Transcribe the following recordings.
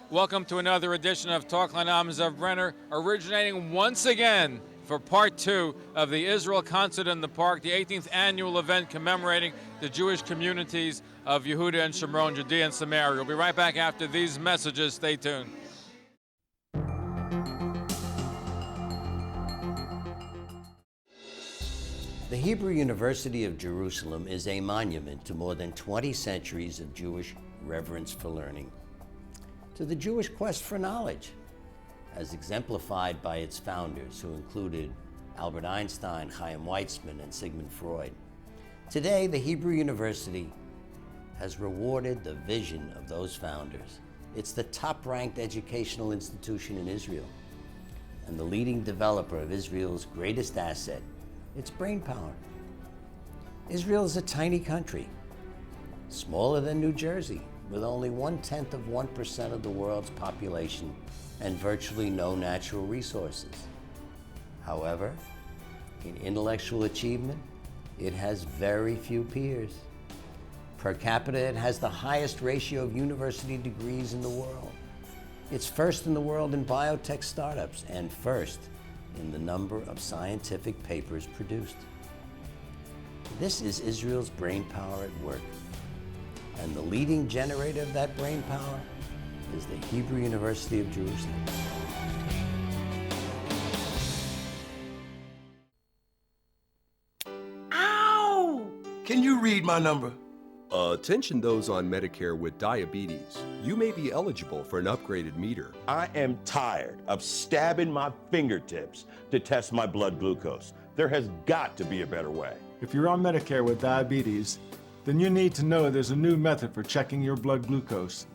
Welcome to another edition of Talkline. I'm Zev Brenner, originating once again for part two of the Israel Concert in the Park, the 18th annual event commemorating the Jewish communities of Yehuda and Shomron, Judea and Samaria. We'll be right back after these messages. Stay tuned. The Hebrew University of Jerusalem is a monument to more than 20 centuries of Jewish reverence for learning, to the Jewish quest for knowledge, as exemplified by its founders, who included Albert Einstein, Chaim Weizmann, and Sigmund Freud. Today, the Hebrew University has rewarded the vision of those founders. It's the top-ranked educational institution in Israel, and the leading developer of Israel's greatest asset, its brainpower. Israel is a tiny country, smaller than New Jersey, with only 0.1% of the world's population and virtually no natural resources. However, in intellectual achievement, it has very few peers. Per capita, it has the highest ratio of university degrees in the world. It's first in the world in biotech startups and first in the number of scientific papers produced. This is Israel's brainpower at work. And the leading generator of that brain power is the Hebrew University of Jerusalem. Ow! Can you read my number? Attention those on Medicare with diabetes. You may be eligible for an upgraded meter. I am tired of stabbing my fingertips to test my blood glucose. There has got to be a better way. If you're on Medicare with diabetes, then you need to know there's a new method for checking your blood glucose.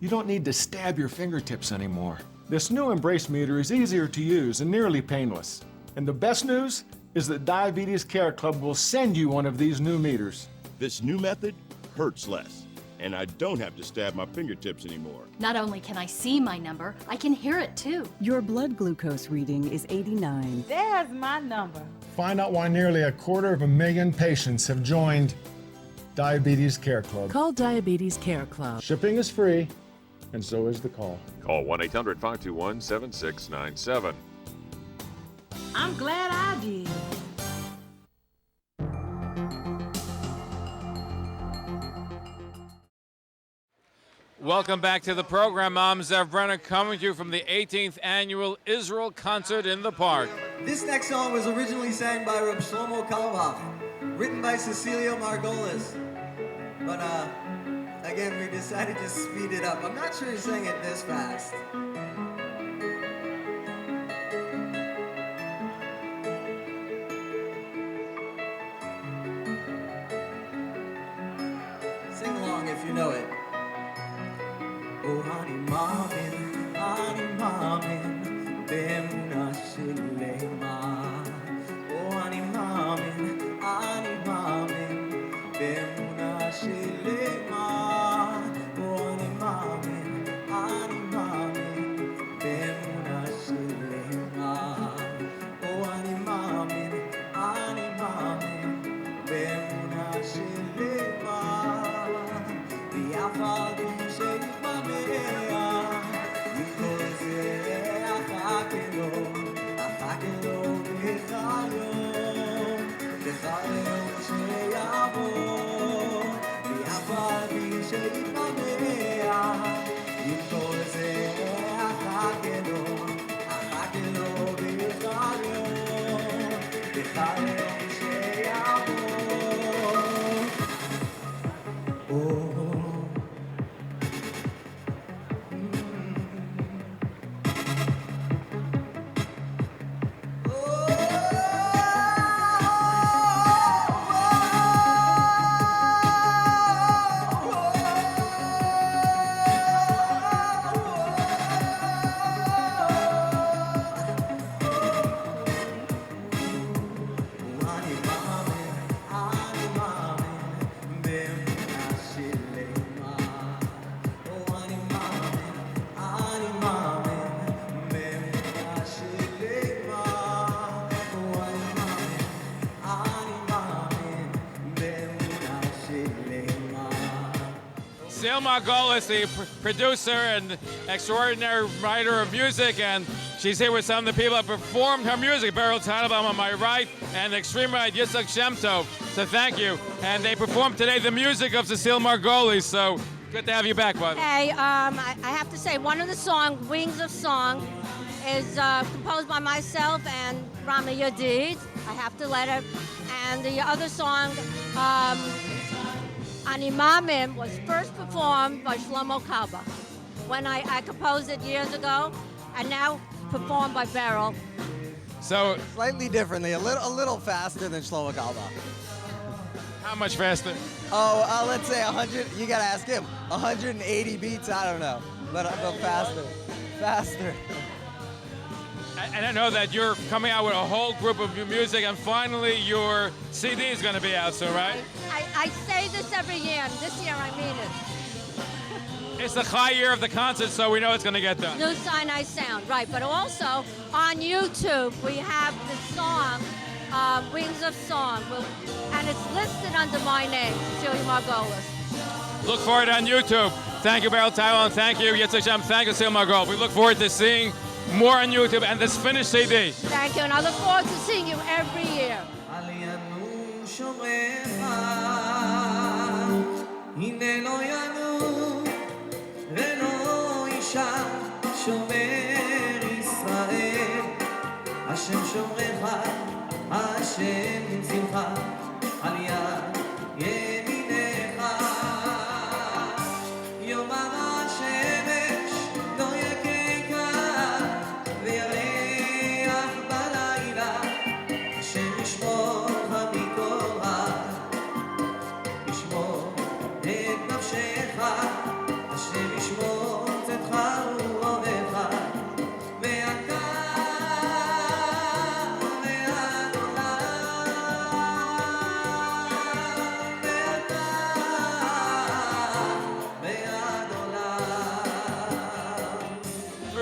You don't need to stab your fingertips anymore. This new Embrace meter is easier to use and nearly painless. And the best news is that Diabetes Care Club will send you one of these new meters. This new method hurts less, and I don't have to stab my fingertips anymore. Not only can I see my number, I can hear it too. Your blood glucose reading is 89. There's my number. Find out why nearly 250,000 patients have joined Diabetes Care Club. Call Diabetes Care Club. Shipping is free, and so is the call. Call 1-800-521-7697. I'm glad I did. Welcome back to the program. I'm Zev Brenner, coming to you from the 18th annual Israel Concert in the Park. This next song was originally sang by Reb Shlomo Kalbach, written by Cecilio Margolis. But again, we decided to speed it up. I'm not sure he sang it this fast. Sing along if you know it. Oh, ani mamin, be'emuna shelema. Oh, ani mamin, be'emuna shelema. Oh, ani mamin, be'emuna shelema. Oh, ani mamin, be'emuna shelema. V'yafal b'sheif b'meah, Sil Margolis, the producer and extraordinary writer of music, and she's here with some of the people that performed her music. Beryl Tannenbaum on my right, and extreme right, Yitzhak Shem Tov. So thank you. And they performed today the music of Cecile Margolis. So good to have you back, bud. Hey, I have to say, one of the songs, Wings of Song, is composed by myself and Rami Yadid. I have to let it. And the other song, Animamim, was first performed by Shlomo Kalbach when I composed it years ago, and now performed by Beryl. So Slightly differently, a little faster than Shlomo Kalbach. how much faster? Oh, let's say 100. You gotta ask him. 180 beats. I don't know, but faster. And I know that you're coming out with a whole group of new music, and finally your CD is going to be out soon, right? I say this every year, and this year I mean it. It's the high year of the concert, so we know it's going to get done. New Sinai Sound, right. But also, on YouTube, we have the song, Wings of Song, and it's listed under my name, Cecilia Margolis. Look for it on YouTube. Thank you, Beryl Taiwan. Thank you, Yitzhak Shem. Thank you, Sil Margolis. We look forward to seeing more on YouTube and this finished CD. Thank you, and I look forward to seeing you every year.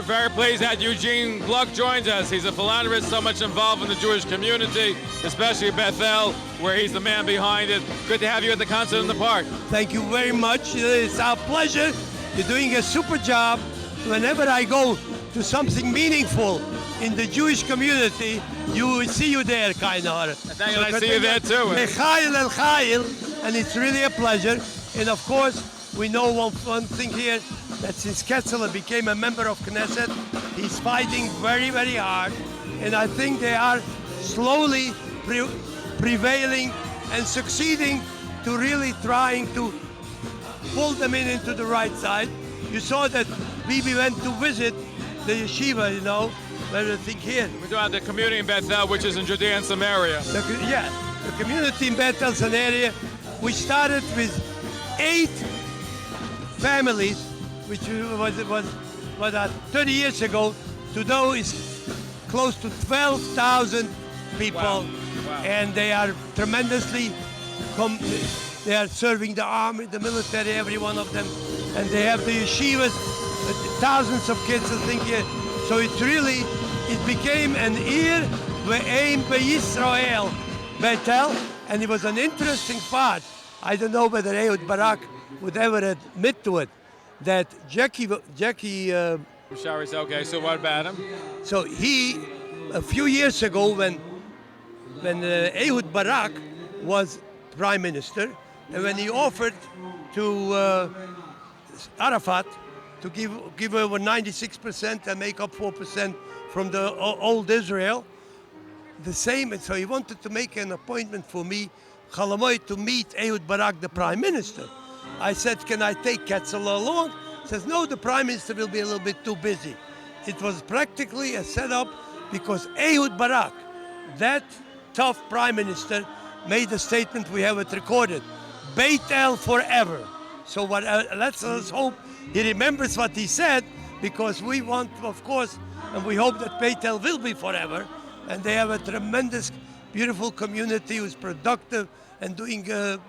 Very pleased that Eugene Gluck joins us. He's a philanthropist, so much involved in the Jewish community, especially Bethel, where he's the man behind it. Good to have you at the concert in the park. Thank you very much. It's our pleasure. You're doing a super job. Whenever I go to something meaningful in the Jewish community, you see you there, kind of. Thank you, I see you there too. Mechail el Chail, and it's really a pleasure. And of course, we know one thing here, that since Ketzler became a member of Knesset, he's fighting very, very hard. And I think they are slowly prevailing and succeeding to really trying to pull them into the right side. You saw that Bibi went to visit the yeshiva, you know, everything here. We're doing the community in Bethel, which is in Judea and Samaria. The community in Bethel and Samaria, we started with 8 families, which was 30 years ago. Today is close to 12,000 people. Wow. And they are tremendously, they are serving the army, the military, every one of them. And they have the yeshivas, thousands of kids, I think. So it became an Ir Ve'ein Be'Yisrael, Bethel. And it was an interesting part. I don't know whether Ehud Barak would ever admit to it, that Jackie. Okay, so what about him? So he, a few years ago, when Ehud Barak was prime minister, and when he offered to Arafat to give over 96% and make up 4% from the old Israel, the same. So he wanted to make an appointment for me, Chalamoy, to meet Ehud Barak, the prime minister. I said, can I take Ketzler along? He says, no, the prime minister will be a little bit too busy. It was practically a setup because Ehud Barak, that tough prime minister, made a statement, we have it recorded, Beit El forever. So let's hope he remembers what he said, because we want, of course, and we hope that Beit El will be forever. And they have a tremendous, beautiful community who's productive and doing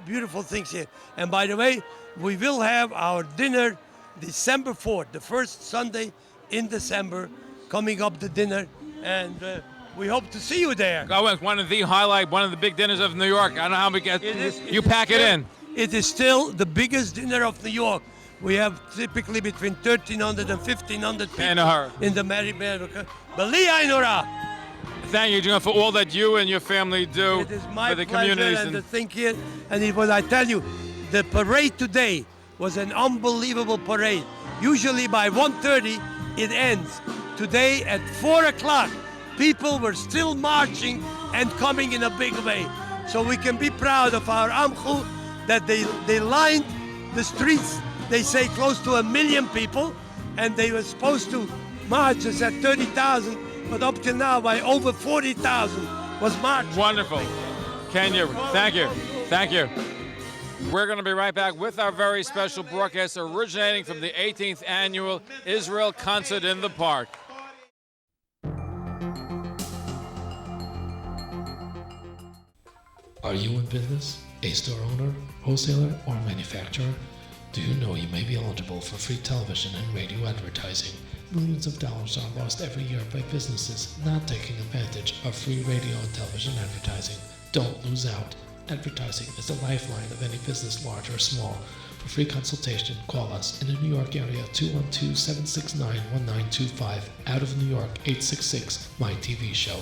beautiful things here. And by the way, we will have our dinner December 4th, the first Sunday in December, coming up the dinner, and we hope to see you there. One of the big dinners of New York. I don't know how we get. You pack it in. It is still the biggest dinner of New York. We have typically between 1,300 and 1,500 people in the America. B'li Ayin Hara. Thank you, John, for all that you and your family do It is my for the pleasure communities. and to think here. And it was, I tell you, the parade today was an unbelievable parade. Usually by 1:30 it ends. Today at 4 o'clock, people were still marching and coming in a big way. So we can be proud of our Amchu that they lined the streets. They say close to 1 million people, and they were supposed to march at 30,000, but up till now by over 40,000 was marched. Wonderful. Kenya, thank you. Thank you. We're going to be right back with our very special broadcast originating from the 18th annual Israel Concert in the Park. Are you in business, a store owner, wholesaler, or manufacturer? Do you know you may be eligible for free television and radio advertising? Millions of dollars are lost every year by businesses not taking advantage of free radio and television advertising. Don't lose out. Advertising is the lifeline of any business, large or small. For free consultation, call us in the New York area, 212-769-1925. Out of New York, 866 My TV Show.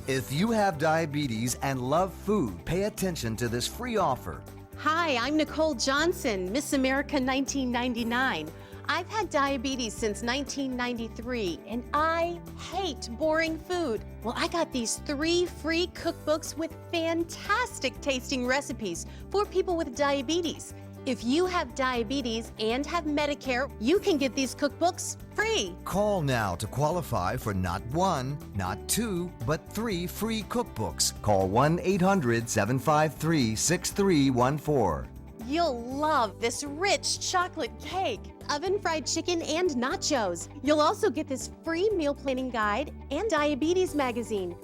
If you have diabetes and love food, pay attention to this free offer. Hi, I'm Nicole Johnson, Miss America 1999. I've had diabetes since 1993, and I hate boring food. Well, I got these 3 free cookbooks with fantastic tasting recipes for people with diabetes. If you have diabetes and have Medicare, you can get these cookbooks free. Call now to qualify for not 1, not 2, but 3 free cookbooks. Call 1-800-753-6314. You'll love this rich chocolate cake, oven-fried chicken, and nachos. You'll also get this free meal planning guide and diabetes magazine.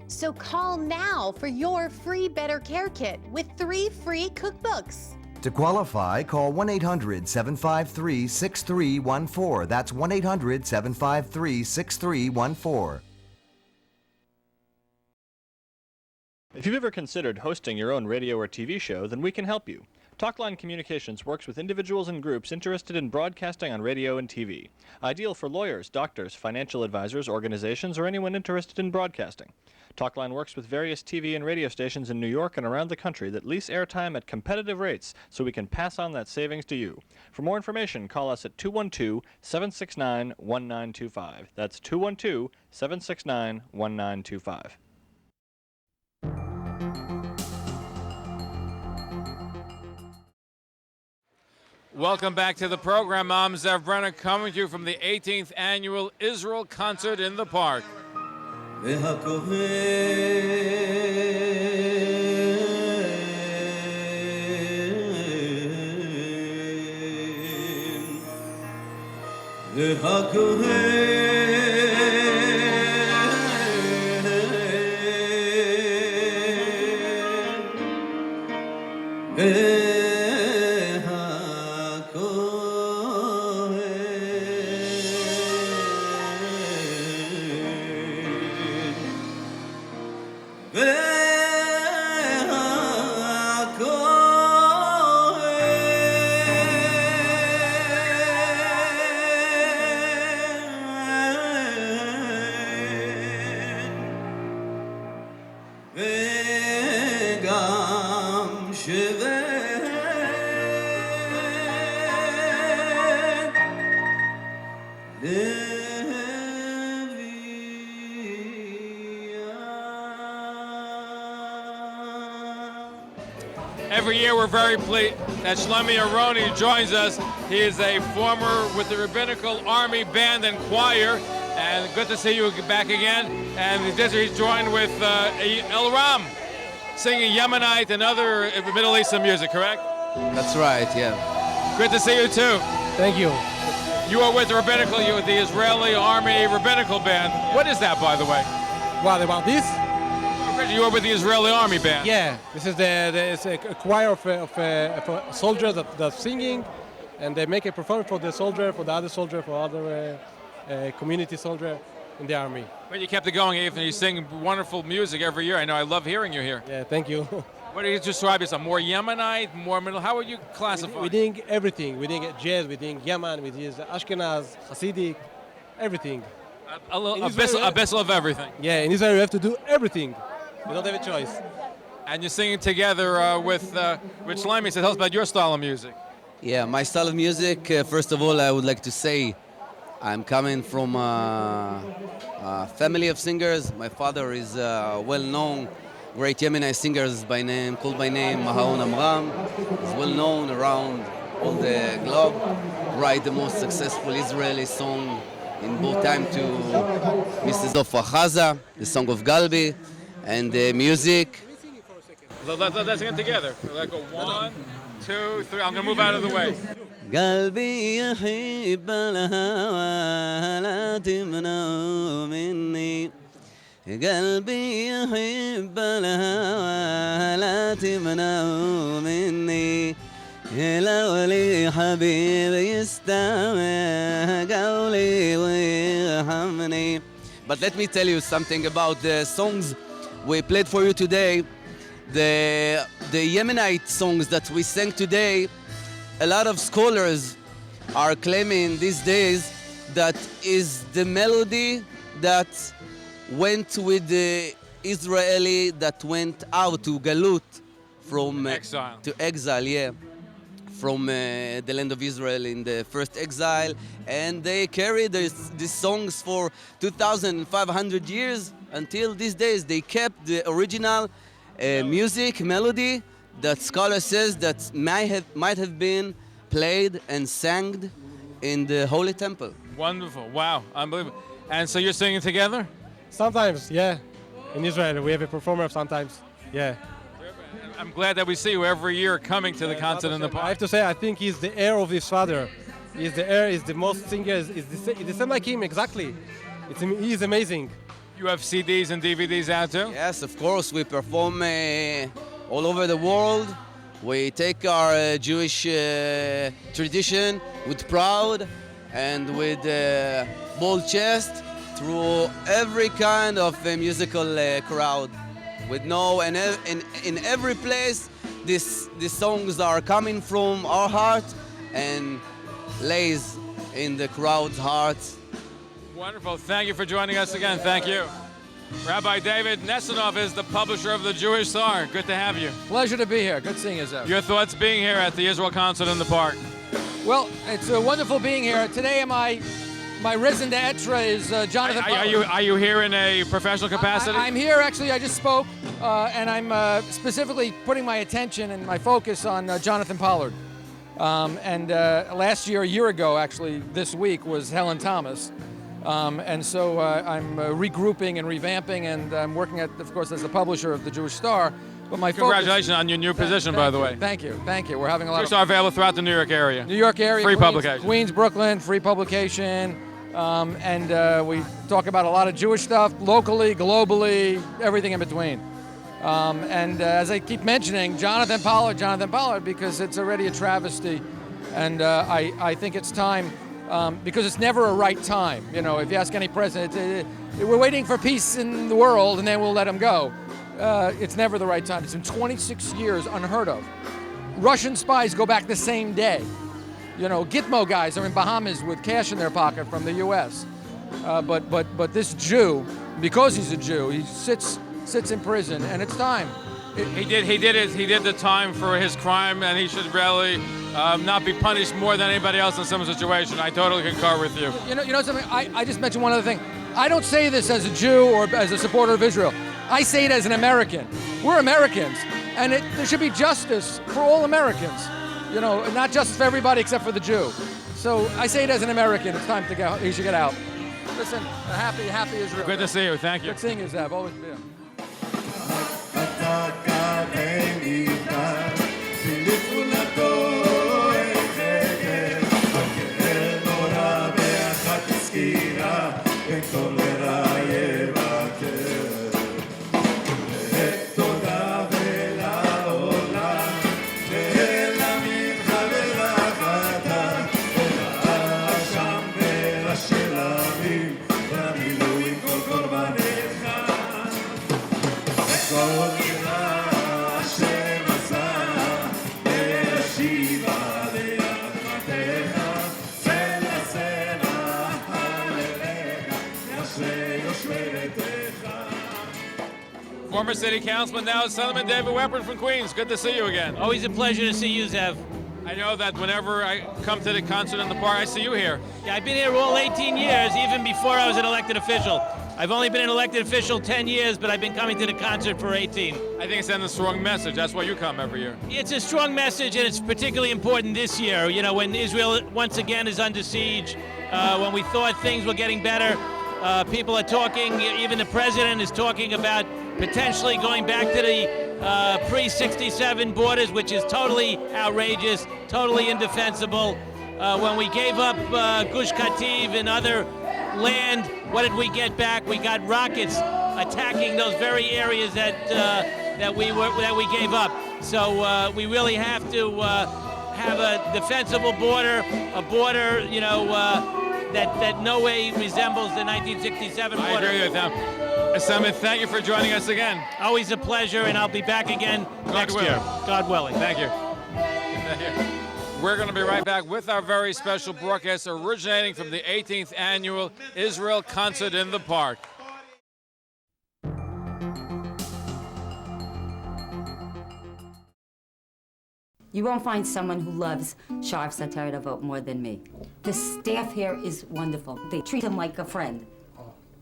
So call now for your free Better Care Kit with 3 free cookbooks. To qualify, call 1-800-753-6314. That's 1-800-753-6314. If you've ever considered hosting your own radio or TV show, then we can help you. Talkline Communications works with individuals and groups interested in broadcasting on radio and TV. Ideal for lawyers, doctors, financial advisors, organizations, or anyone interested in broadcasting. Talkline works with various TV and radio stations in New York and around the country that lease airtime at competitive rates so we can pass on that savings to you. For more information, call us at 212-769-1925. That's 212-769-1925. Welcome back to the program. I'm Zev Brenner coming to you from the 18th annual Israel Concert in the Park. Every year we're very pleased that Shlomi Aroni joins us. He is a former with the Rabbinical Army Band and Choir, and good to see you back again. And he's joined with El Ram, singing Yemenite and other Middle Eastern music, correct? That's right, yeah. Good to see you too. Thank you. You are with the Rabbinical, you're with the Israeli Army Rabbinical Band. What is that, by the way? What about this? You are with the Israeli Army Band. Yeah, this is it's a choir of soldiers that's singing, and they make a performance for the soldier, for the other soldier, for other community soldier in the army. But you kept it going, Ethan. You sing wonderful music every year. I know. I love hearing you here. Yeah, thank you. What do you describe as a more Yemenite, more middle? How would you classify? We ding everything. We ding jazz, we ding Yemen, we ding Ashkenaz, Hasidic, everything. A bissel of everything. Yeah, in Israel you have to do everything. You don't have a choice. And you're singing together with Shlomi. So tell us about your style of music. Yeah, my style of music, first of all, I would like to say I'm coming from a family of singers. My father is well-known, great Yemenite singers called by name Mahaon Amram. He's well-known around all the globe. Write the most successful Israeli song in both time to Mrs. Ofa Chaza, the song of Galbi, and the music. Let's sing it together. Let's go 1, 2, 3. I'm going to move out of the way. قلبي يحب الهوى لا تمنعه مني قلبي يحب الهوى لا تمنعه مني لو لي حبيب يستمع قولي ويرحمني. But let me tell you something about the songs we played for you today. The Yemenite songs that we sang today, a lot of scholars are claiming these days that is the melody that went with the Israeli that went out to Galut from exile. To exile, yeah, from the land of Israel in the first exile, and they carried these songs for 2,500 years until these days. They kept the original music melody that scholar says that might have been played and sang in the Holy Temple. Wonderful. Wow. Unbelievable. And so you're singing together? Sometimes, yeah. In Israel, we have a performer sometimes, yeah. I'm glad that we see you every year coming to the concert in the park. I have to say, I think he's the heir of his father. He's the heir, he's the most singer, he's the same like him, exactly. He's amazing. You have CDs and DVDs out too? Yes, of course. We perform all over the world. We take our Jewish tradition with pride and with bold chest through every kind of musical crowd. With in every place, these songs are coming from our heart and lays in the crowd's hearts. Wonderful. Thank you for joining us again. Thank you. Rabbi David Nessenoff is the publisher of the Jewish Star. Good to have you. Pleasure to be here. Good seeing you, Zev. Your thoughts being here at the Israel concert in the park? Well, it's wonderful being here. Today, my resident d'etre is Jonathan. Are you here in a professional capacity? I'm here, actually. I just spoke, and I'm specifically putting my attention and my focus on Jonathan Pollard. And last year, a year ago, actually, this week, was Helen Thomas. And so I'm regrouping and revamping, and I'm working, of course, as the publisher of the Jewish Star. But my Congratulations on your new position, by the way. Thank you. Thank you. We're having a lot Jewish Star available throughout the New York area. New York area. Free Queens, publication. Queens, Brooklyn, free publication. And we talk about a lot of Jewish stuff, locally, globally, everything in between. And as I keep mentioning, Jonathan Pollard, because it's already a travesty. And I think it's time, because it's never a right time. You know, if you ask any president, we're waiting for peace in the world and then we'll let him go. It's never the right time. It's been 26 years, unheard of. Russian spies go back the same day. You know, Gitmo guys are in Bahamas with cash in their pocket from the U.S. But this Jew, because he's a Jew, he sits in prison, and it's time. He did the time for his crime, and he should really not be punished more than anybody else in some situation. I totally concur with you. You know something? I just mentioned one other thing. I don't say this as a Jew or as a supporter of Israel. I say it as an American. We're Americans, and there should be justice for all Americans. You know, not justice for everybody except for the Jew. So I say it as an American. It's time to go. He should get out. Listen, happy Israel. Good to see you. Thank you. Good seeing you, Zev. Always be here. Shame. former city councilman, now Senator David Weprin from Queens. Good to see you again. Always a pleasure to see you, Zev. I know that whenever I come to the concert in the park, I see you here. Yeah, I've been here all 18 years, even before I was an elected official. I've only been an elected official 10 years, but I've been coming to the concert for 18. I think it's sending a strong message. That's why you come every year. It's a strong message, and it's particularly important this year. You know, when Israel once again is under siege, when we thought things were getting better, people are talking, even the president is talking about potentially going back to the pre-67 borders, which is totally outrageous, totally indefensible. When we gave up Gush Kativ and other land, what did we get back? We got rockets attacking those very areas that we gave up. So we really have to have a defensible border, a border, you know, that no way resembles the 1967 border. I agree with them. Summit, thank you for joining us again. Always a pleasure, and I'll be back again next year. God willing. Thank you. Thank you. We're going to be right back with our very special broadcast originating from the 18th annual Israel Concert in the Park. You won't find someone who loves Sharf Satara Davot more than me. The staff here is wonderful. They treat him like a friend.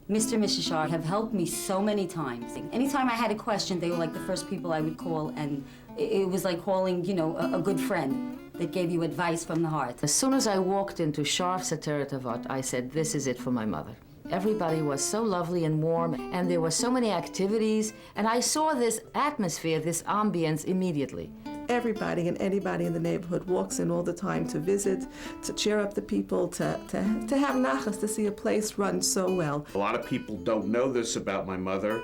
Mr. and Mrs. Shar have helped me so many times. Anytime I had a question, they were like the first people I would call, and it was like calling, you know, a good friend that gave you advice from the heart. As soon as I walked into Sharf Satara Davot, I said, this is it for my mother. Everybody was so lovely and warm, and there were so many activities, and I saw this atmosphere, this ambience immediately. Everybody and anybody in the neighborhood walks in all the time to visit, to cheer up the people, to have nachas, to see a place run so well. A lot of people don't know this about my mother.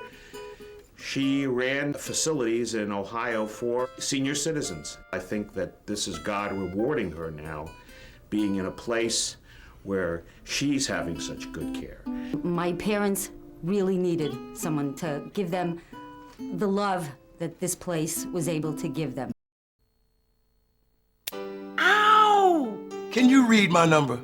She ran facilities in Ohio for senior citizens. I think that this is God rewarding her now, being in a place where she's having such good care. My parents really needed someone to give them the love that this place was able to give them. Can you read my number?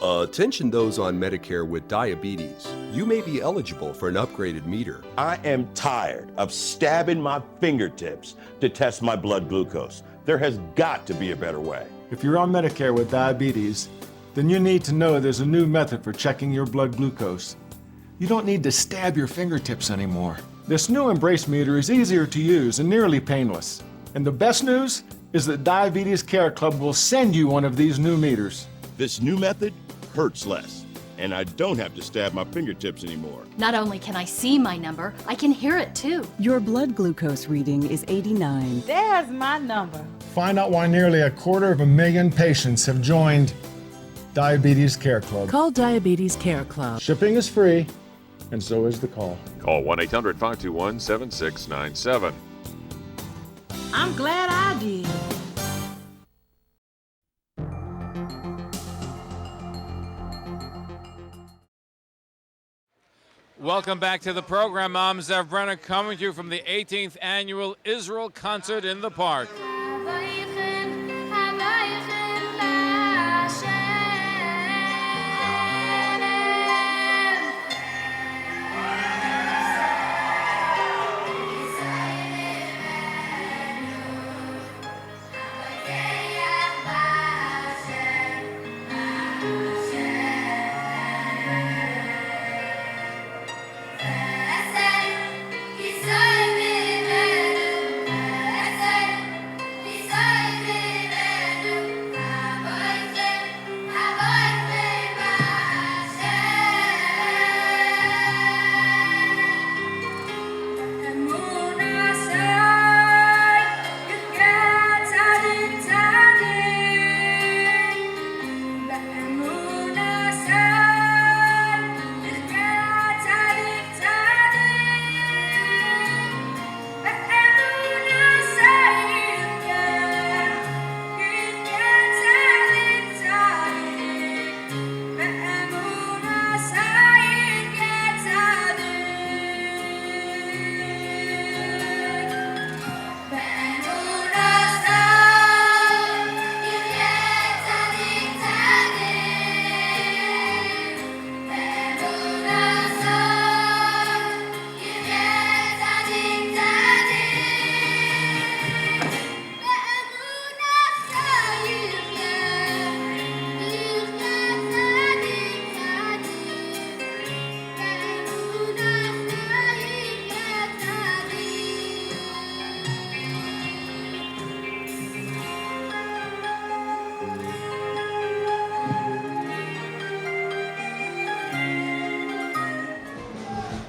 Attention those on Medicare with diabetes. You may be eligible for an upgraded meter. I am tired of stabbing my fingertips to test my blood glucose. There has got to be a better way. If you're on Medicare with diabetes, then you need to know there's a new method for checking your blood glucose. You don't need to stab your fingertips anymore. This new Embrace meter is easier to use and nearly painless. And the best news is that Diabetes Care Club will send you one of these new meters. This new method hurts less, and I don't have to stab my fingertips anymore. Not only can I see my number, I can hear it too. Your blood glucose reading is 89. There's my number. Find out why nearly 250,000 patients have joined Diabetes Care Club. Call Diabetes Care Club. Shipping is free, and so is the call. Call 1-800-521-7697. I'm glad I did. Welcome back to the program. I'm Zev Brenner, coming to you from the 18th annual Israel Concert in the Park.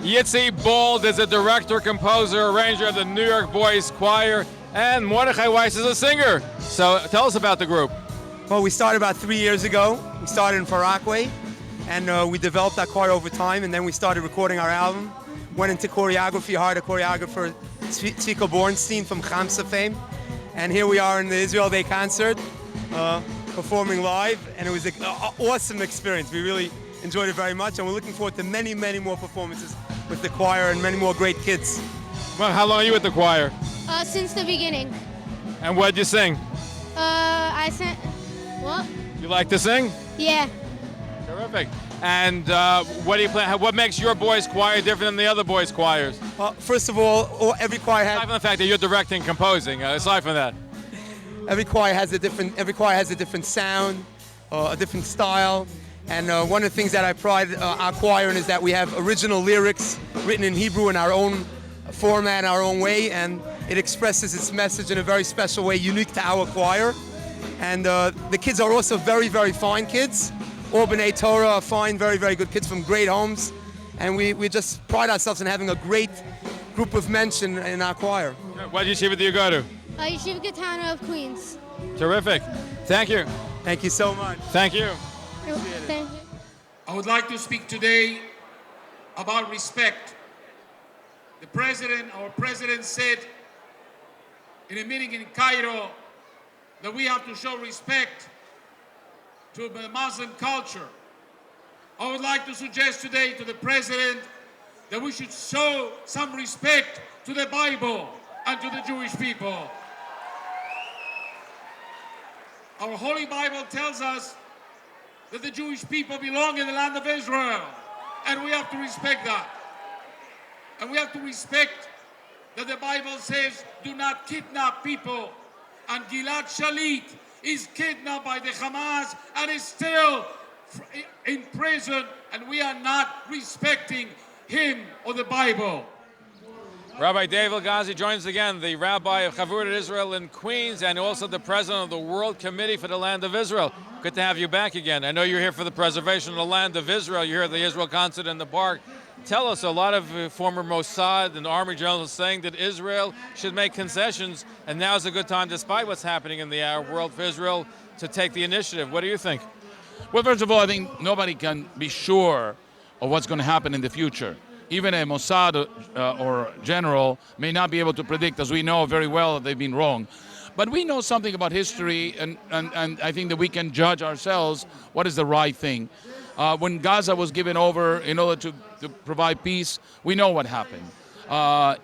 Yitzie Bald is a director, composer, arranger of the New York Boys Choir, and Mordechai Weiss is a singer. So tell us about the group. Well, we started about 3 years ago. We started in Far Rockaway, and we developed that choir over time, and then we started recording our album. Went into choreography, hired a choreographer, Tzvika Bornstein from Chamsa fame, and here we are in the Israel Day concert, performing live, and it was an awesome experience. We really enjoyed it very much, and we're looking forward to many, many more performances with the choir and many more great kids. Well, how long are you with the choir? Since the beginning. And what did you sing? I sang. What? You like to sing? Yeah. Terrific. And what do you plan? What makes your boys' choir different than the other boys' choirs? First of all, every choir has. Aside from the fact that you're directing, composing. Aside from that, every choir has a different sound, a different style. And one of the things that I pride our choir in is that we have original lyrics written in Hebrew in our own format, our own way, and it expresses its message in a very special way, unique to our choir. And the kids are also very, very fine kids. All B'nai Torah are fine, very, very good kids from great homes. And we just pride ourselves in having a great group of men in our choir. What yeshiva do you go to? Yeshiva Katana of Queens. Terrific. Thank you. Thank you so much. Thank you. Thank you. I would like to speak today about respect. Our president said in a meeting in Cairo that we have to show respect to the Muslim culture. I would like to suggest today to the president that we should show some respect to the Bible and to the Jewish people. Our Holy Bible tells us that the Jewish people belong in the land of Israel, and we have to respect that. And we have to respect that the Bible says, do not kidnap people. And Gilad Shalit is kidnapped by the Hamas and is still in prison, and we are not respecting him or the Bible. Rabbi David Gazi joins again, the rabbi of Chavurat Israel in Queens and also the president of the World Committee for the Land of Israel. Good to have you back again. I know you're here for the preservation of the Land of Israel. You're here at the Israel Concert in the Park. Tell us, a lot of former Mossad and Army generals saying that Israel should make concessions, and now's a good time, despite what's happening in the Arab world, for Israel to take the initiative. What do you think? Well, first of all, I think nobody can be sure of what's going to happen in the future. Even a Mossad or general may not be able to predict, as we know very well that they've been wrong. But we know something about history, and I think that we can judge ourselves what is the right thing. When Gaza was given over in order to provide peace, we know what happened.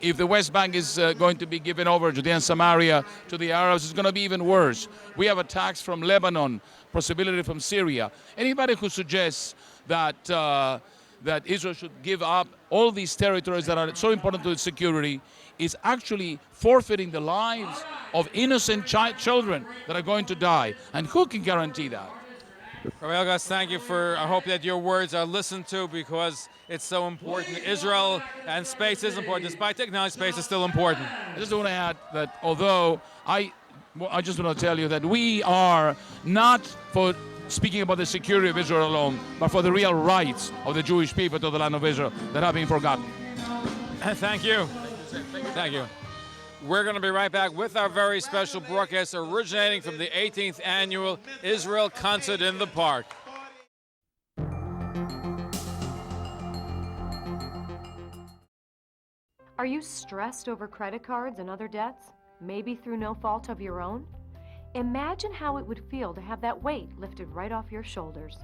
If the West Bank is going to be given over, Judea and Samaria, to the Arabs, it's going to be even worse. We have attacks from Lebanon, possibility from Syria. Anybody who suggests that Israel should give up all these territories that are so important to its security is actually forfeiting the lives of innocent children that are going to die. And who can guarantee that? Rabbi Elgas, thank you I hope that your words are listened to because it's so important. Israel and space is important. Despite technology, space is still important. I just want to add that although I just want to tell you that we are not for speaking about the security of Israel alone, but for the real rights of the Jewish people to the land of Israel that have been forgotten. Thank you. Thank you. We're going to be right back with our very special broadcast originating from the 18th Annual Israel Concert in the Park. Are you stressed over credit cards and other debts, maybe through no fault of your own? Imagine how it would feel to have that weight lifted right off your shoulders.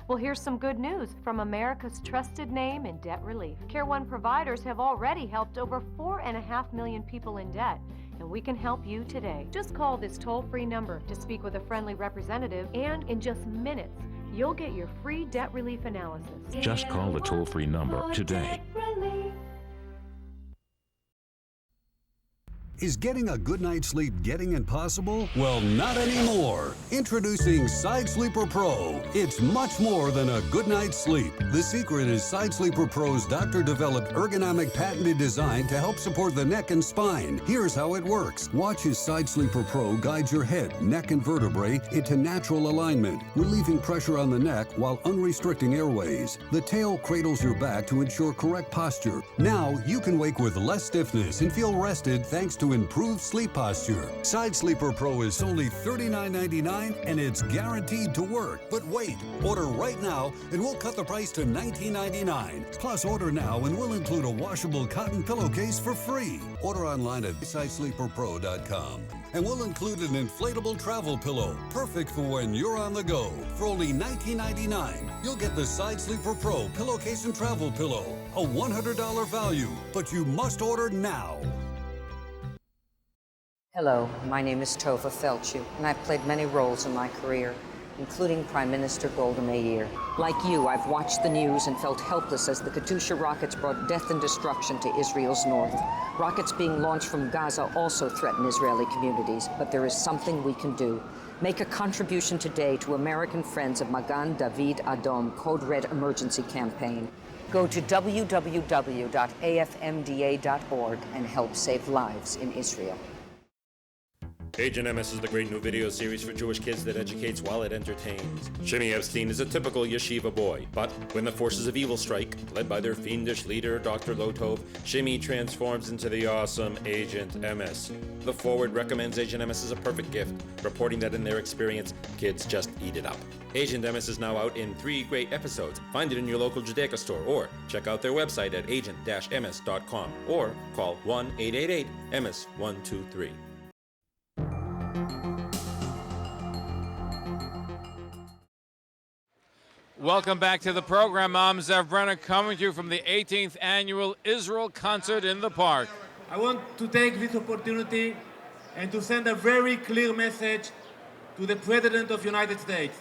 Well, here's some good news from America's trusted name in debt relief. Care One providers have already helped over 4.5 million people in debt, and we can help you today. Just call this toll-free number to speak with a friendly representative, and in just minutes, you'll get your free debt relief analysis. Just call the toll-free number today. Is getting a good night's sleep getting impossible? Well, not anymore. Introducing Side Sleeper Pro. It's much more than a good night's sleep. The secret is Side Sleeper Pro's doctor-developed ergonomic patented design to help support the neck and spine. Here's how it works. Watch as Side Sleeper Pro guides your head, neck, and vertebrae into natural alignment, relieving pressure on the neck while unrestricting airways. The tail cradles your back to ensure correct posture. Now, you can wake with less stiffness and feel rested thanks to improved sleep posture. Side Sleeper Pro is only $39.99 and it's guaranteed to work. But wait, order right now and we'll cut the price to $19.99. Plus, order now and we'll include a washable cotton pillowcase for free. Order online at sidesleeperpro.com. And we'll include an inflatable travel pillow, perfect for when you're on the go. For only $19.99, you'll get the Side Sleeper Pro pillowcase and travel pillow, a $100 value, but you must order now. Hello, my name is Tova Felchu, and I've played many roles in my career, including Prime Minister Golda Meir. Like you, I've watched the news and felt helpless as the Katyusha rockets brought death and destruction to Israel's north. Rockets being launched from Gaza also threaten Israeli communities, but there is something we can do. Make a contribution today to American Friends of Magan David Adom Code Red Emergency Campaign. Go to www.afmda.org and help save lives in Israel. Agent MS is the great new video series for Jewish kids that educates while it entertains. Shimmy Epstein is a typical yeshiva boy, but when the forces of evil strike, led by their fiendish leader, Dr. Lotov, Shimmy transforms into the awesome Agent MS. The Forward recommends Agent MS as a perfect gift, reporting that in their experience, kids just eat it up. Agent MS is now out in 3 great episodes. Find it in your local Judaica store, or check out their website at agent-ms.com, or call 1-888-MS-123. Welcome back to the program. I'm Zev Brenner, coming to you from the 18th Annual Israel Concert in the Park. I want to take this opportunity and to send a very clear message to the President of the United States.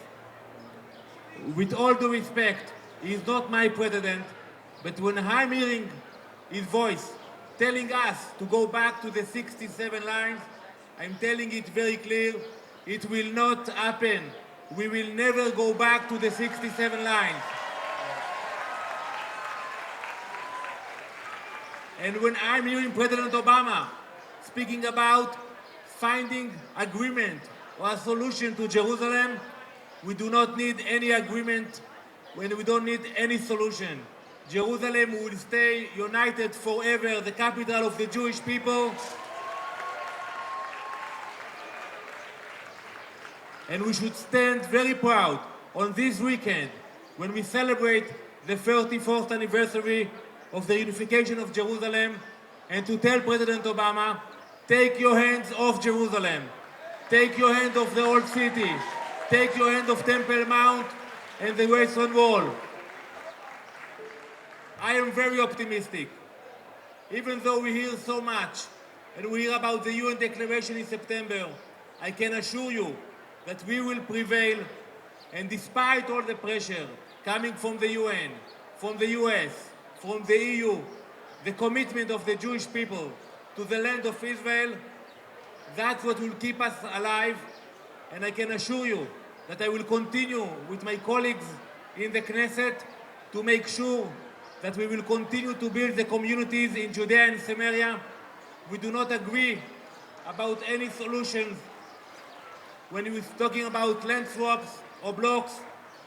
With all due respect, he is not my president, but when I'm hearing his voice telling us to go back to the 67 lines, I'm telling it very clear, it will not happen. We will never go back to the 67 lines. And when I'm hearing President Obama speaking about finding agreement or a solution to Jerusalem, we do not need any agreement when we don't need any solution. Jerusalem will stay united forever, the capital of the Jewish people. And we should stand very proud on this weekend when we celebrate the 34th anniversary of the unification of Jerusalem, and to tell President Obama, take your hands off Jerusalem. Take your hand off the old city. Take your hand off Temple Mount and the Western Wall. I am very optimistic. Even though we hear so much, and we hear about the UN declaration in September, I can assure you that we will prevail, and despite all the pressure coming from the UN, from the US, from the EU, the commitment of the Jewish people to the land of Israel, that's what will keep us alive. And I can assure you that I will continue with my colleagues in the Knesset to make sure that we will continue to build the communities in Judea and Samaria. We do not agree about any solutions. When we're talking about land swaps or blocks,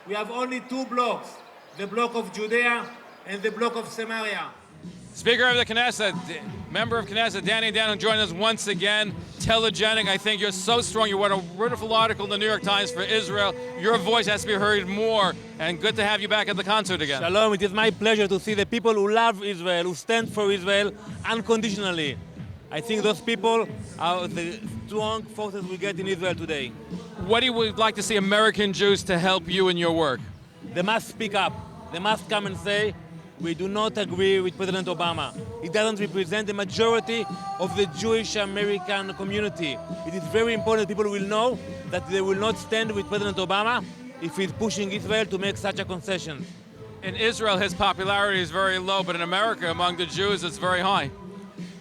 we have only 2 blocks, the block of Judea and the block of Samaria. Speaker of the Knesset, member of Knesset, Danny Daniel, joined us once again. Telegenic, I think you're so strong. You wrote a wonderful article in the New York Times for Israel. Your voice has to be heard more, and good to have you back at the concert again. Shalom, it is my pleasure to see the people who love Israel, who stand for Israel unconditionally. I think those people are the strong forces we get in Israel today. What do you would like to see American Jews to help you in your work? They must speak up. They must come and say, we do not agree with President Obama. He doesn't represent the majority of the Jewish American community. It is very important that people will know that they will not stand with President Obama if he's pushing Israel to make such a concession. In Israel, his popularity is very low, but in America, among the Jews, it's very high.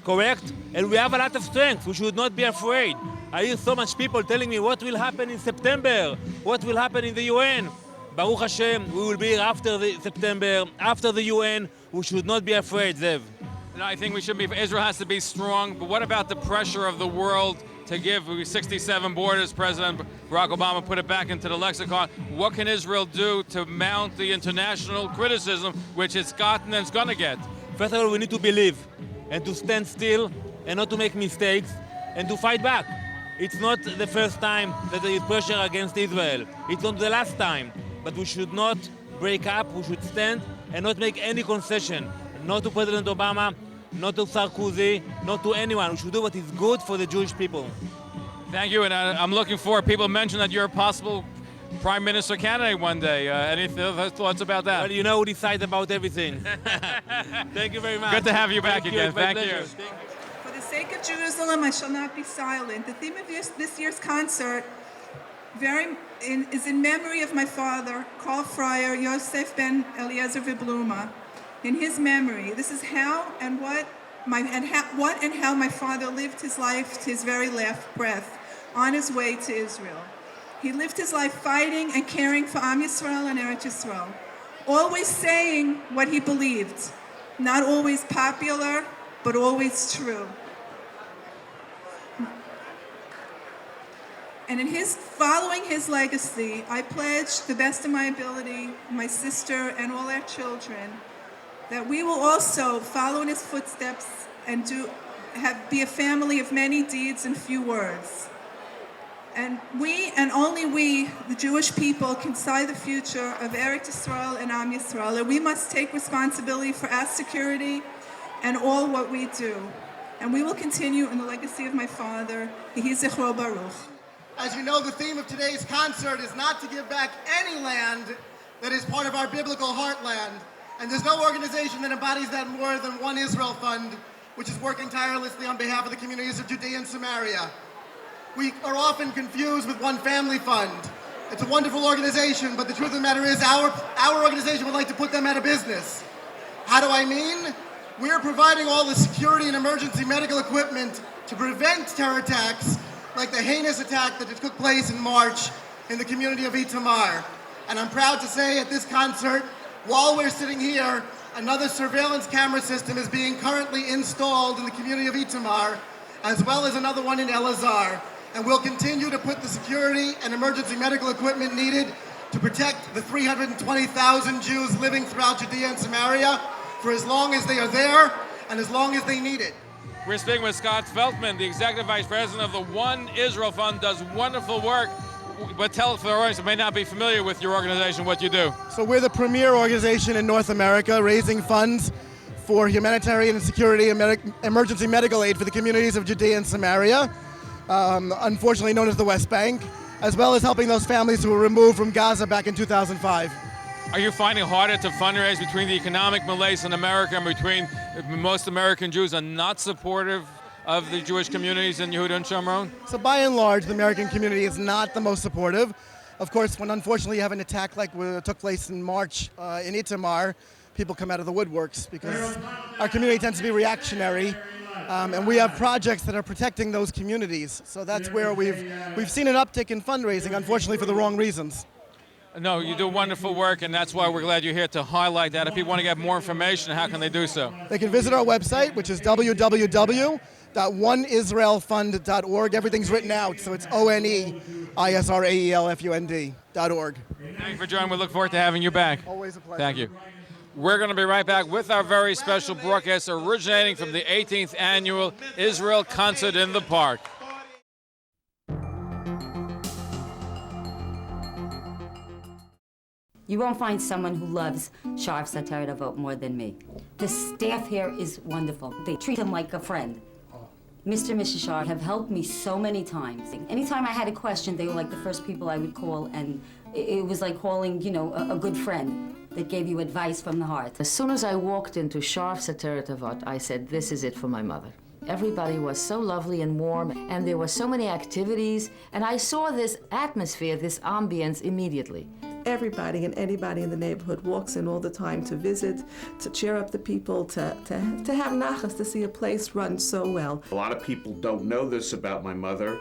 correct? And we have a lot of strength. We should not be afraid. I hear so much people telling me what will happen in September, what will happen in the UN. Baruch Hashem, we will be here after the September, after the UN. We should not be afraid, Zev. No, I think we should be. Israel has to be strong, but what about the pressure of the world to give 67 borders? President Barack Obama put it back into the lexicon. What can Israel do to mount the international criticism which it's gotten and it's going to get? First of all, we need to believe and to stand still and not to make mistakes and to fight back. It's not the first time that there is pressure against Israel. It's not the last time. But we should not break up. We should stand and not make any concession. Not to President Obama, not to Sarkozy, not to anyone. We should do what is good for the Jewish people. Thank you, and I'm looking forward. People mentioned that you're a possible prime minister candidate one day. Any thoughts about that? Well, you know who decides about everything. Thank you very much. Good to have you back again. Thank you. For the sake of Jerusalem, I shall not be silent. The theme of this year's concert is in memory of my father, Karl Friar Yosef ben Eliezer Vibluma. In his memory, this is how and what and how my father lived his life to his very last breath on his way to Israel. He lived his life fighting and caring for Am Yisrael and Eretz Yisrael, always saying what he believed, not always popular, but always true. And following his legacy, I pledge to the best of my ability, my sister and all our children, that we will also follow in his footsteps and be a family of many deeds and few words. And we, and only we, the Jewish people, can decide the future of Eretz Yisrael and Am Yisrael, and we must take responsibility for our security and all what we do. And we will continue in the legacy of my father, Yehi Zichro Baruch. As you know, the theme of today's concert is not to give back any land that is part of our biblical heartland. And there's no organization that embodies that more than One Israel Fund, which is working tirelessly on behalf of the communities of Judea and Samaria. We are often confused with One Family Fund. It's a wonderful organization, but the truth of the matter is our organization would like to put them out of business. How do I mean? We're providing all the security and emergency medical equipment to prevent terror attacks like the heinous attack that took place in March in the community of Itamar. And I'm proud to say at this concert, while we're sitting here, another surveillance camera system is being currently installed in the community of Itamar, as well as another one in Elazar. And we'll continue to put the security and emergency medical equipment needed to protect the 320,000 Jews living throughout Judea and Samaria for as long as they are there and as long as they need it. We're speaking with Scott Feltman, the Executive Vice President of the One Israel Fund, does wonderful work. But tell for the audience who may not be familiar with your organization what you do. So we're the premier organization in North America raising funds for humanitarian and security and emergency medical aid for the communities of Judea and Samaria, unfortunately known as the West Bank, as well as helping those families who were removed from Gaza back in 2005. Are you finding it harder to fundraise between the economic malaise in America and between most American Jews are not supportive of the Jewish communities in Yehuda and Shomron? So by and large, the American community is not the most supportive. Of course, when unfortunately you have an attack like what took place in March in Itamar, people come out of the woodworks because our community tends to be reactionary, and we have projects that are protecting those communities. So that's where we've seen an uptick in fundraising, unfortunately for the wrong reasons. No, you do wonderful work, and that's why we're glad you're here to highlight that. If people want to get more information, how can they do so? They can visit our website, which is www.oneisraelfund.org. Everything's written out, so it's ONEISRAELFUND.org. Thank you for joining. We look forward to having you back. Always a pleasure. Thank you. We're going to be right back with our very special broadcast originating from the 18th Annual Israel Concert in the Park. You won't find someone who loves Sha'ar Sateret Avot more than me. The staff here is wonderful. They treat him like a friend. Mr. Mrs. Sha'ar have helped me so many times. Anytime I had a question, they were like the first people I would call, and it was like calling, a good friend that gave you advice from the heart. As soon as I walked into Sha'ar Sateret Avot, I said, this is it for my mother. Everybody was so lovely and warm, and there were so many activities, and I saw this atmosphere, this ambience immediately. everybody and anybody in the neighborhood walks in all the time to visit, to cheer up the people, to have nachas, to see a place run so well. A lot of people don't know this about my mother.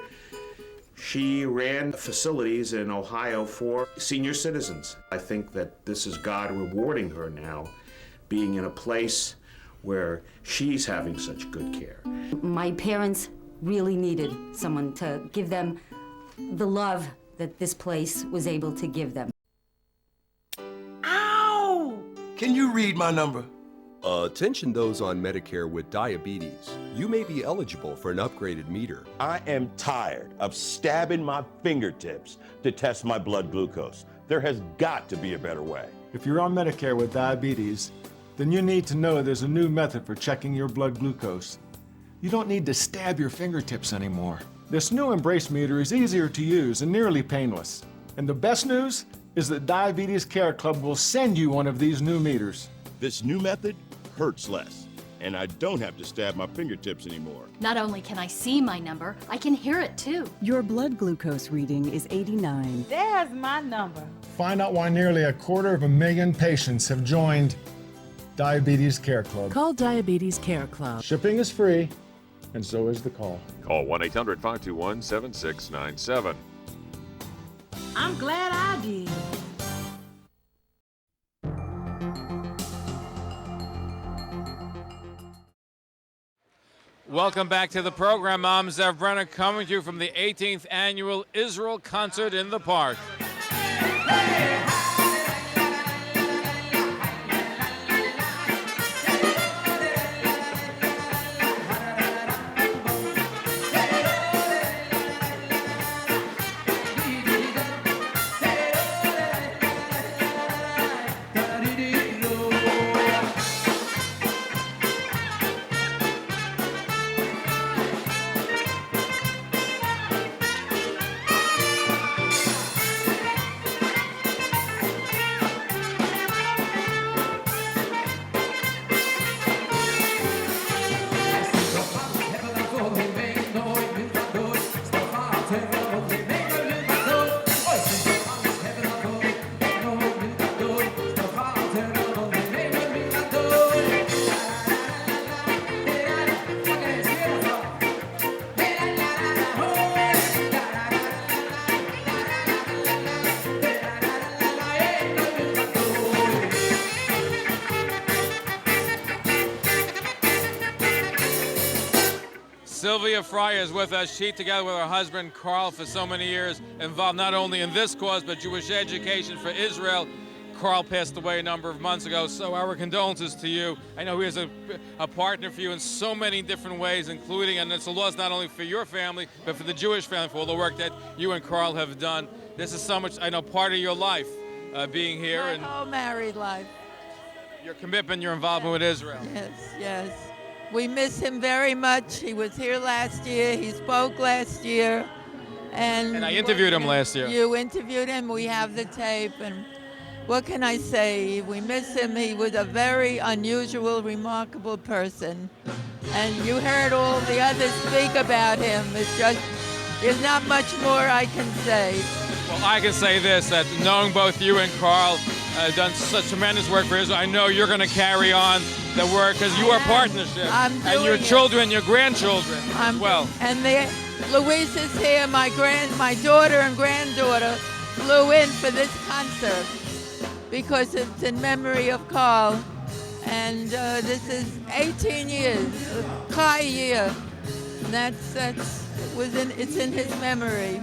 She ran facilities in Ohio for senior citizens. I think that this is God rewarding her now, being in a place where she's having such good care. My parents really needed someone to give them the love that this place was able to give them. Ow! Can you read my number? Attention those on Medicare with diabetes. You may be eligible for an upgraded meter. I am tired of stabbing my fingertips to test my blood glucose. There has got to be a better way. If you're on Medicare with diabetes, then you need to know there's a new method for checking your blood glucose. You don't need to stab your fingertips anymore. This new Embrace meter is easier to use and nearly painless. And the best news is that Diabetes Care Club will send you one of these new meters. This new method hurts less, and I don't have to stab my fingertips anymore. Not only can I see my number, I can hear it too. Your blood glucose reading is 89. There's my number. Find out why nearly 250,000 patients have joined Diabetes Care Club. Call Diabetes Care Club. Shipping is free, and so is the call. Call 1-800-521-7697. I'm glad I did. Welcome back to the program. I'm Zev Brenner, coming to you from the 18th Annual Israel Concert in the Park. Sylvia Fryer is with us. She, together with her husband, Carl, for so many years, involved not only in this cause, but Jewish education for Israel. Carl passed away a number of months ago, so our condolences to you. I know he is a partner for you in so many different ways, including, and it's a loss not only for your family, but for the Jewish family, for all the work that you and Carl have done. This is so much, I know, part of your life, being here. My and whole married life. Your commitment, your involvement with Israel. Yes, yes. We miss him very much. He was here last year. He spoke last year. And I interviewed him last year. You interviewed him. We have the tape. And what can I say? We miss him. He was a very unusual, remarkable person. And you heard all the others speak about him. It's just, there's not much more I can say. Well, I can say this, that knowing both you and Carl done such tremendous work for Israel, I know you're going to carry on the work because you are partnership. And your children, your grandchildren as well. And Louise is here, my daughter and granddaughter flew in for this concert because it's in memory of Carl. And this is 18 years, Chai year. And it's in his memory.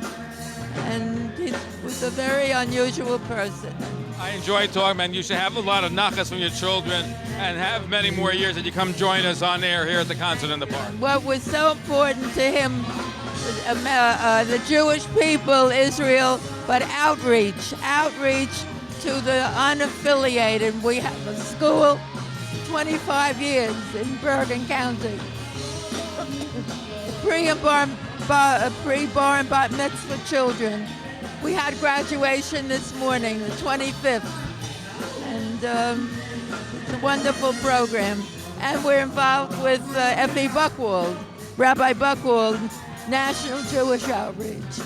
And he was a very unusual person. I enjoyed talking, man. You should have a lot of nachas from your children and have many more years that you come join us on air here at the concert in the park. What was so important to him, the Jewish people, Israel, but outreach to the unaffiliated. We have a school, 25 years in Bergen County. Pre-bar and bat mitzvah children. We had graduation this morning, the 25th, and it's a wonderful program. And we're involved with Rabbi Buchwald, National Jewish Outreach.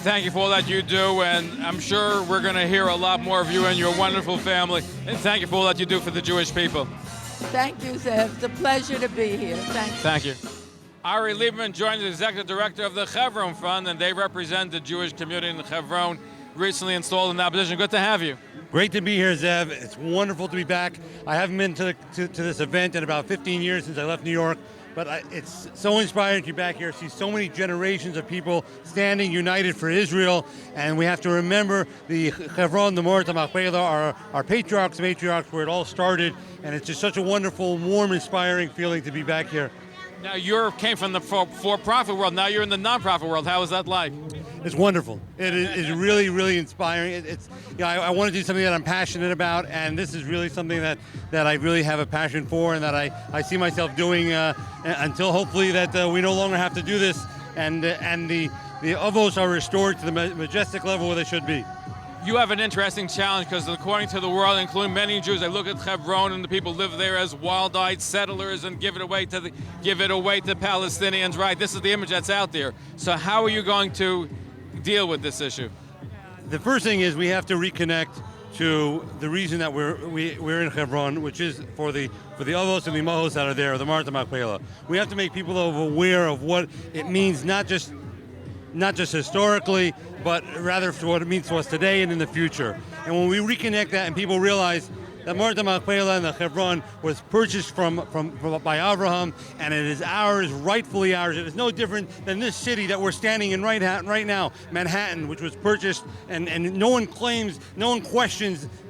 Thank you for all that you do, and I'm sure we're going to hear a lot more of you and your wonderful family. And thank you for all that you do for the Jewish people. Thank you, Zev. It's a pleasure to be here. Thank you. Thank you. Ari Lieberman joined as executive director of the Chevron Fund, and they represent the Jewish community in Chevron, recently installed in that position. Good to have you. Great to be here, Zev. It's wonderful to be back. I haven't been to this event in about 15 years since I left New York, but it's so inspiring to be back here, see so many generations of people standing united for Israel, and we have to remember the Chevron, the Mort HaMachpelah, our patriarchs, matriarchs, where it all started, and it's just such a wonderful, warm, inspiring feeling to be back here. Now, you came from the for-profit world. Now you're in the non-profit world. How is that like? It's wonderful. It is really, really inspiring. I want to do something that I'm passionate about, and this is really something that I really have a passion for, and that I see myself doing until hopefully that we no longer have to do this, and the avos are restored to the majestic level where they should be. You have an interesting challenge because according to the world, including many Jews, they look at Hebron and the people live there as wild-eyed settlers and give it away to Palestinians. Right? This is the image that's out there. So how are you going to deal with this issue? The first thing is we have to reconnect to the reason that we're in Hebron, which is for the avos and the imahos that are there, the Mort HaMachpelah. We have to make people aware of what it means, not just historically, but rather for what it means to us today and in the future. And when we reconnect that and people realize that Mort HaMachpelah and the Hebron was purchased by Abraham, and it is ours, rightfully ours. It is no different than this city that we're standing in right now, Manhattan, which was purchased, and no one questions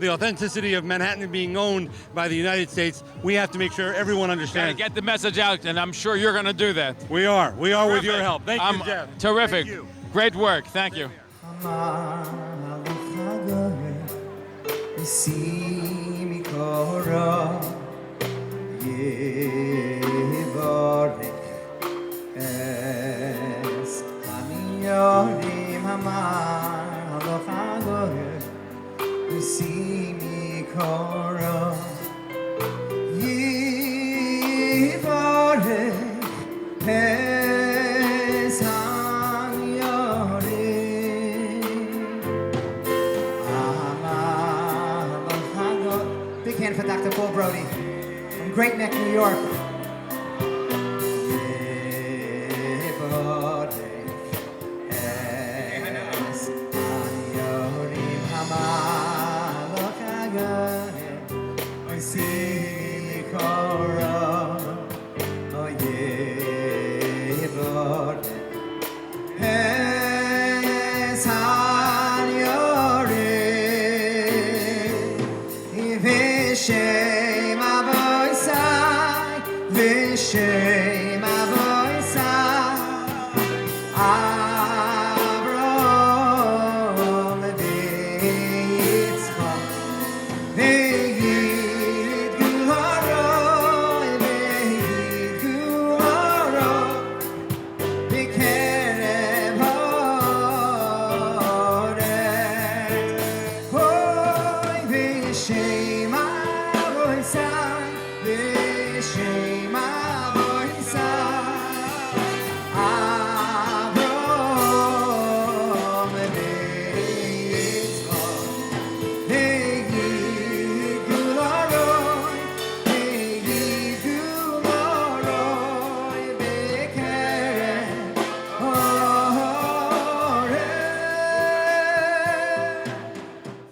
the authenticity of Manhattan being owned by the United States. We have to make sure everyone understands. Get the message out, and I'm sure you're going to do that. We are with your help. Thank you, Jeff. Terrific. Thank you. Great work. Thank you. Big hand for Dr. Paul Brody from Great Neck, New York.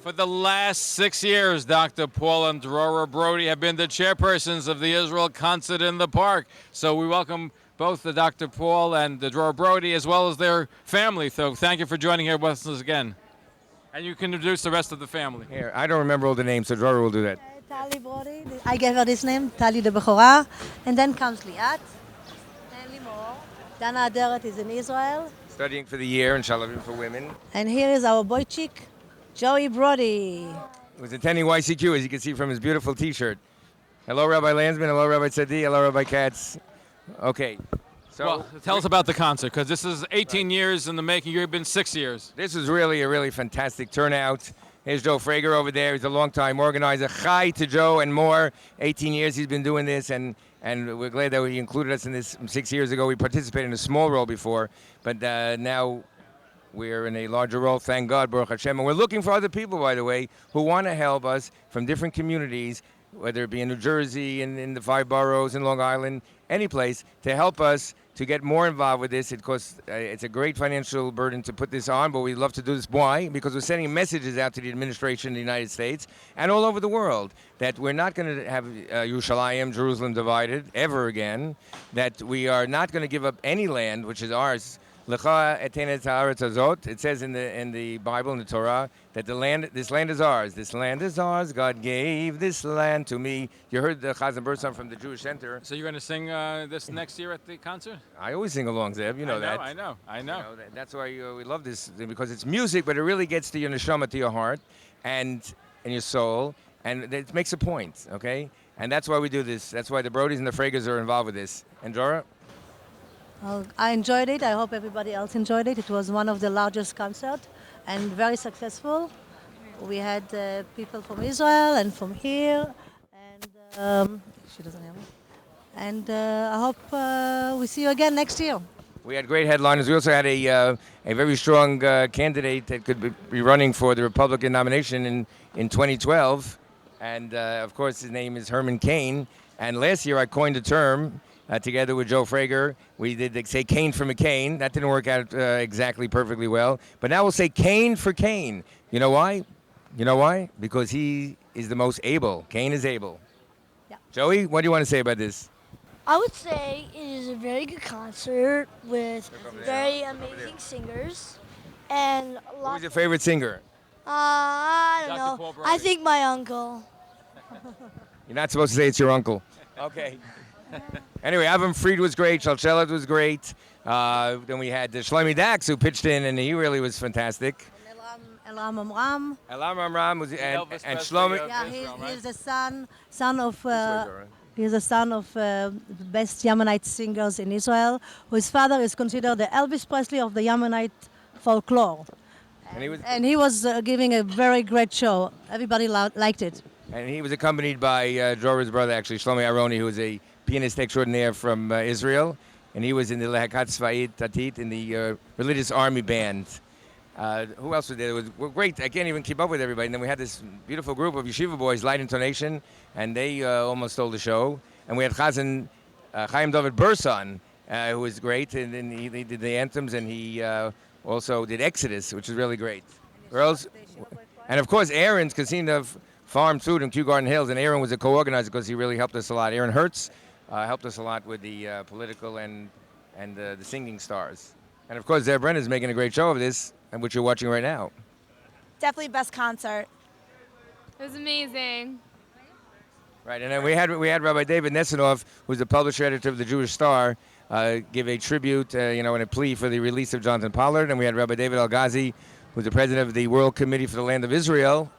For the last 6 years, Dr. Paul and Drora Brody have been the chairpersons of the Israel Concert in the Park. So we welcome both the Dr. Paul and the Drora Brody as well as their family. So thank you for joining here with us again. And you can introduce the rest of the family. Here, I don't remember all the names, so Drora will do that. Tali Brody. I gave her this name, Tali the Bechorah. And then comes Liat, and Limor. Dana Aderet is in Israel. Studying for the year in Shalavim for Women. And here is our boy chick, Joey Brody. He was attending YCQ, as you can see from his beautiful T-shirt. Hello, Rabbi Landsman. Hello, Rabbi Tzadi. Hello, Rabbi Katz. Okay. So well, tell us about the concert, because this is 18 years in the making. You've been 6 years. This is really a really fantastic turnout. Here's Joe Frager over there. He's a longtime organizer. Chai to Joe and more. 18 years he's been doing this, and we're glad that he included us in this 6 years ago. We participated in a small role before, but now we're in a larger role, thank God, Baruch Hashem. And we're looking for other people, by the way, who want to help us from different communities, whether it be in New Jersey, in the 5 boroughs, in Long Island, any place, to help us to get more involved with this. It costs, it's a great financial burden to put this on, but we love to do this. Why? Because we're sending messages out to the administration in the United States and all over the world that we're not going to have Yerushalayim, Jerusalem divided ever again, that we are not going to give up any land, which is ours. Lecha etenet haaretz hazot. It says in the Bible, in the Torah, that this land is ours. This land is ours. God gave this land to me. You heard the Chazan Birdsong from the Jewish Center. So you're going to sing this next year at the concert? I always sing along, Zev. You know that. I know. You know, that's why we love this, because it's music, but it really gets to your neshama, to your heart, and your soul, and it makes a point, okay? And that's why we do this. That's why the Brodies and the Fragers are involved with this. And Dora? Well, I enjoyed it. I hope everybody else enjoyed it. It was one of the largest concerts and very successful. We had people from Israel and from here, and she doesn't have it. And I hope we see you again next year. We had great headliners. We also had a very strong candidate that could be running for the Republican nomination in 2012, and of course his name is Herman Cain. And last year I coined a term. Together with Joe Frager, we did say Cain for McCain. That didn't work out exactly perfectly well. But now we'll say Cain for Cain. You know why? You know why? Because he is the most able. Cain is able. Yeah. Joey, what do you want to say about this? I would say it is a very good concert with very amazing singers. And Who's your favorite singer? I don't know. I think my uncle. You're not supposed to say it's your uncle. Okay. Anyway, Avram Fried was great. Shalchelet was great. Then we had Shlomi Dax, who pitched in, and he really was Elam Amram. Elam Amram was, and Shlomi. Yeah, he's the son of. He's the son of the best Yemenite singers in Israel, whose father is considered the Elvis Presley of the Yemenite folklore. And he was giving a very great show. Everybody liked it. And he was accompanied by Dror's brother, actually, Shlomi Aroni, who was a pianist extraordinaire from Israel. And he was in the Lehakat Tzva'it Tatit, in the religious army band. Who else was there? It was great. I can't even keep up with everybody. And then we had this beautiful group of yeshiva boys, Light Intonation, and they almost stole the show. And we had Chazan Chaim David Burson, who was great, and then he did the anthems, and he also did Exodus, which is really great. Girls, and of course Aaron's Casino Farm Food in Kew Garden Hills, and Aaron was a co-organizer because he really helped us a lot. Aaron Hertz helped us a lot with the political and the singing stars. And of course Zev Brenner is making a great show of this, and which you're watching right now. Definitely best concert. It was amazing. Right, and then we had Rabbi David Nessenoff, who's the publisher editor of the Jewish Star, give a tribute, and a plea for the release of Jonathan Pollard. And we had Rabbi David Al-Ghazi, who's the president of the World Committee for the Land of Israel,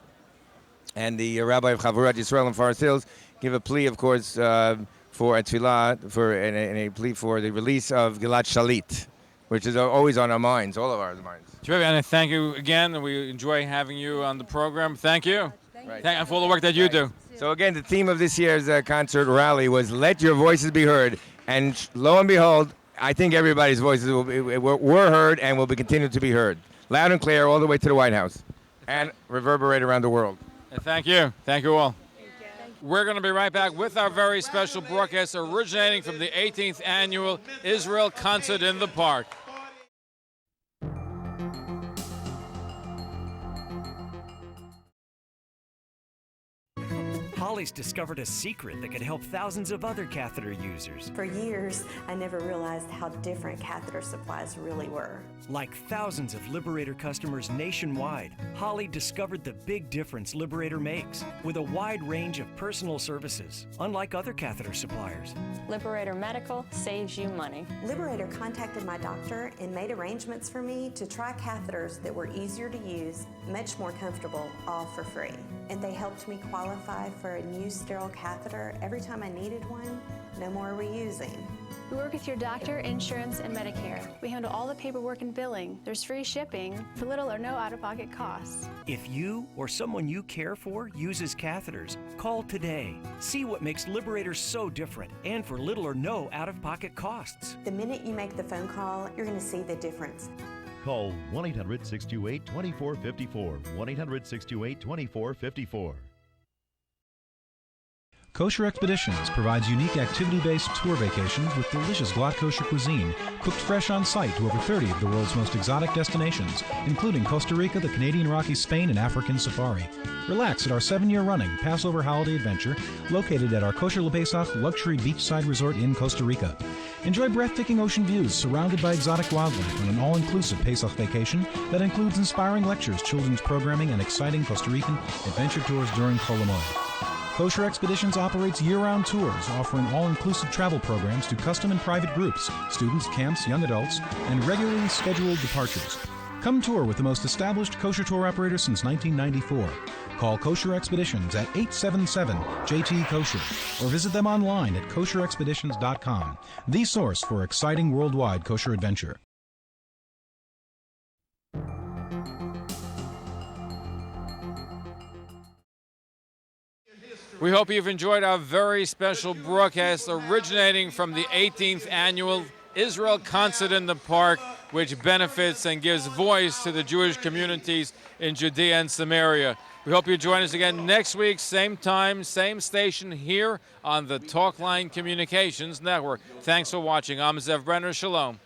and the rabbi of Chavurat Yisrael in Forest Hills, give a plea, of course, for a tefillah, and a plea for the release of Gilad Shalit, which is always on our minds, all of our minds. Terrific, and thank you again, and we enjoy having you on the program. Thank you. Right. And for all the work that you do. So again, the theme of this year's concert rally was "Let Your Voices Be Heard," and lo and behold, I think everybody's voices were heard and will be continued to be heard, loud and clear, all the way to the White House, and reverberate around the world. Thank you. Thank you all. We're going to be right back with our very special broadcast originating from the 18th Annual Israel Concert in the Park. Holly's discovered a secret that could help thousands of other catheter users. For years, I never realized how different catheter supplies really were. Like thousands of Liberator customers nationwide, Holly discovered the big difference Liberator makes with a wide range of personal services, unlike other catheter suppliers. Liberator Medical saves you money. Liberator contacted my doctor and made arrangements for me to try catheters that were easier to use, much more comfortable, all for free. And they helped me qualify for a new sterile catheter every time I needed one. No more reusing. We work with your doctor, insurance, and Medicare. We handle all the paperwork and billing. There's free shipping for little or no out-of-pocket costs. If you or someone you care for uses catheters, call today. See what makes Liberator so different and for little or no out-of-pocket costs. The minute you make the phone call, you're going to see the difference. Call 1-800-628-2454. 1-800-628-2454. Kosher Expeditions provides unique activity-based tour vacations with delicious glatt kosher cuisine, cooked fresh on site to over 30 of the world's most exotic destinations, including Costa Rica, the Canadian Rockies, Spain, and African safari. Relax at our 7-year running Passover holiday adventure located at our Kosher Le Pesach luxury beachside resort in Costa Rica. Enjoy breathtaking ocean views surrounded by exotic wildlife on an all-inclusive Pesach vacation that includes inspiring lectures, children's programming, and exciting Costa Rican adventure tours during Chol Hamoed. Kosher Expeditions operates year-round tours, offering all-inclusive travel programs to custom and private groups, students, camps, young adults, and regularly scheduled departures. Come tour with the most established kosher tour operator since 1994. Call Kosher Expeditions at 877-JT-KOSHER or visit them online at kosherexpeditions.com, the source for exciting worldwide kosher adventure. We hope you've enjoyed our very special broadcast originating from the 18th annual Israel Concert in the Park, which benefits and gives voice to the Jewish communities in Judea and Samaria. We hope you join us again next week, same time, same station here on the Talkline Communications Network. Thanks for watching. I'm Zev Brenner. Shalom.